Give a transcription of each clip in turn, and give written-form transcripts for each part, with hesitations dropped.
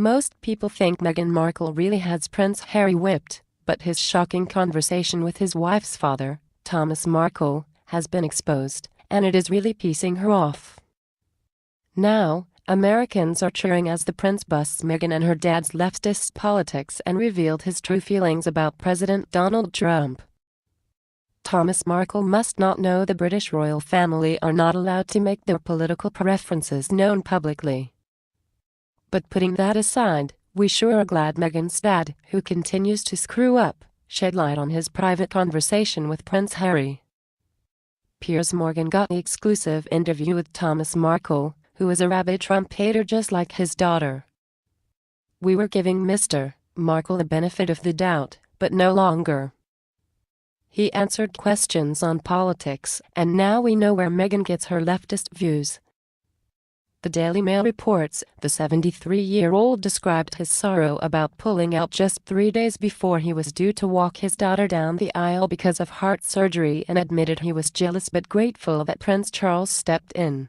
Most people think Meghan Markle really has Prince Harry whipped, but his shocking conversation with his wife's father, Thomas Markle, has been exposed, and it is really pissing her off. Now, Americans are cheering as the prince busts Meghan and her dad's leftist politics and revealed his true feelings about President Donald Trump. Thomas Markle must not know the British royal family are not allowed to make their political preferences known publicly. But putting that aside, we sure are glad Meghan's dad, who continues to screw up, shed light on his private conversation with Prince Harry. Piers Morgan got the exclusive interview with Thomas Markle, who is a rabid Trump hater just like his daughter. "We were giving Mr. Markle the benefit of the doubt, but no longer. He answered questions on politics, and now we know where Meghan gets her leftist views." The Daily Mail reports the 73-year-old described his sorrow about pulling out just 3 days before he was due to walk his daughter down the aisle because of heart surgery and admitted he was jealous but grateful that Prince Charles stepped in.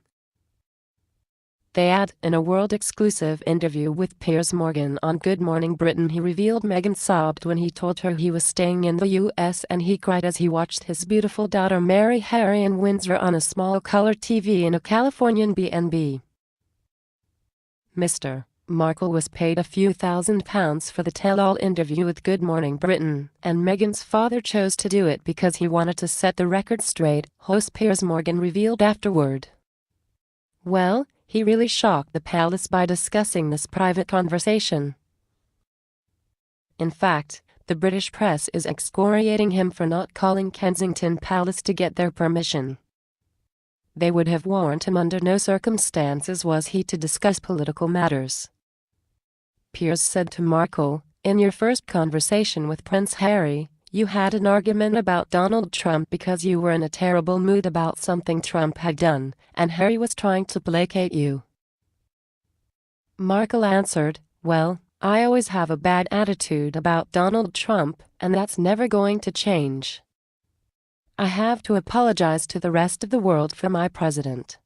They add, in a world-exclusive interview with Piers Morgan on Good Morning Britain, he revealed Meghan sobbed when he told her he was staying in the US, and he cried as he watched his beautiful daughter marry Harry in Windsor on a small color TV in a Californian B&B. Mr. Markle was paid a few £1,000s for the tell-all interview with Good Morning Britain, and Meghan's father chose to do it because he wanted to set the record straight, host Piers Morgan revealed afterward. Well, he really shocked the palace by discussing this private conversation. In fact, the British press is excoriating him for not calling Kensington Palace to get their permission. They would have warned him under no circumstances was he to discuss political matters. Piers said to Markle, "In your first conversation with Prince Harry, you had an argument about Donald Trump because you were in a terrible mood about something Trump had done, and Harry was trying to placate you." Markle answered, "Well, I always have a bad attitude about Donald Trump, and that's never going to change. I have to apologize to the rest of the world for my president.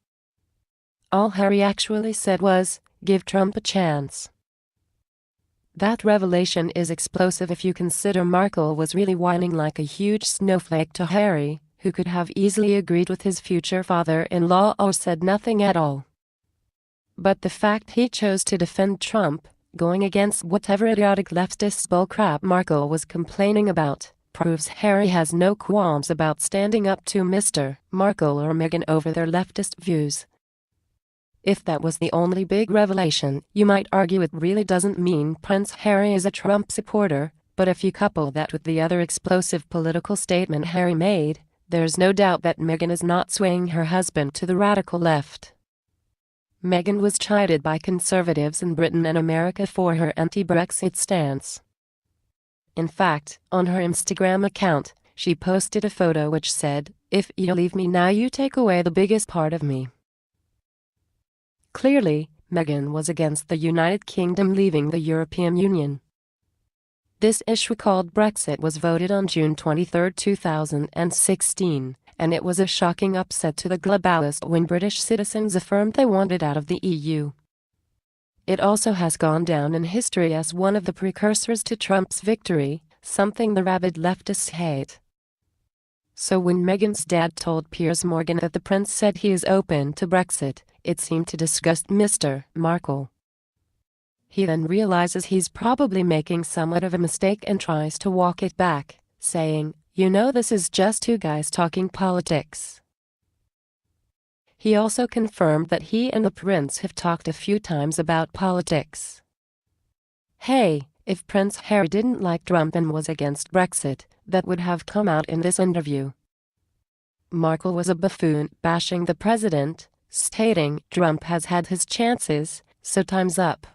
All Harry actually said was, 'Give Trump a chance.'" That revelation is explosive if you consider Markle was really whining like a huge snowflake to Harry, who could have easily agreed with his future father-in-law or said nothing at all. But the fact he chose to defend Trump, going against whatever idiotic leftist bullcrap Markle was complaining about, proves Harry has no qualms about standing up to Mr. Markle or Meghan over their leftist views. If that was the only big revelation, you might argue it really doesn't mean Prince Harry is a Trump supporter, but if you couple that with the other explosive political statement Harry made, there's no doubt that Meghan is not swaying her husband to the radical left. Meghan was chided by conservatives in Britain and America for her anti-Brexit stance. In fact, on her Instagram account, she posted a photo which said, "If you leave me now, you take away the biggest part of me." Clearly, Meghan was against the United Kingdom leaving the European Union. This issue called Brexit was voted on June 23, 2016, and it was a shocking upset to the globalists when British citizens affirmed they wanted out of the EU. It also has gone down in history as one of the precursors to Trump's victory, something the rabid leftists hate. So when Meghan's dad told Piers Morgan that the prince said he is open to Brexit, it seemed to disgust Mr. Markle. He then realizes he's probably making somewhat of a mistake and tries to walk it back, saying, "You know, this is just two guys talking politics." He also confirmed that he and the prince have talked a few times about politics. Hey, if Prince Harry didn't like Trump and was against Brexit, that would have come out in this interview. Markle was a buffoon bashing the president, stating Trump has had his chances, so time's up.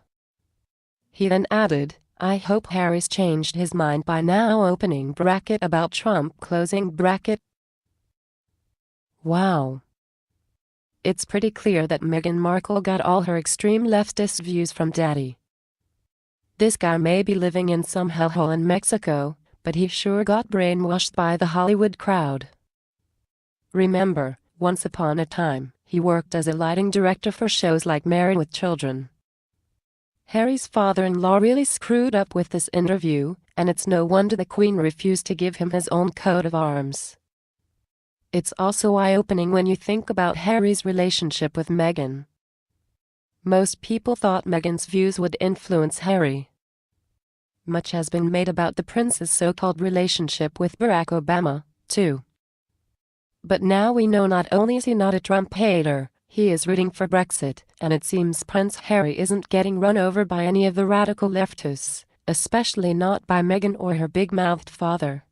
He then added, "I hope Harry's changed his mind by now opening bracket about Trump closing bracket." Wow. It's pretty clear that Meghan Markle got all her extreme leftist views from Daddy. This guy may be living in some hellhole in Mexico, but he sure got brainwashed by the Hollywood crowd. Remember, once upon a time, he worked as a lighting director for shows like Married with Children. Harry's father-in-law really screwed up with this interview, and it's no wonder the Queen refused to give him his own coat of arms. It's also eye-opening when you think about Harry's relationship with Meghan. Most people thought Meghan's views would influence Harry. Much has been made about the prince's so-called relationship with Barack Obama, too. But now we know not only is he not a Trump hater, he is rooting for Brexit, and it seems Prince Harry isn't getting run over by any of the radical leftists, especially not by Meghan or her big-mouthed father.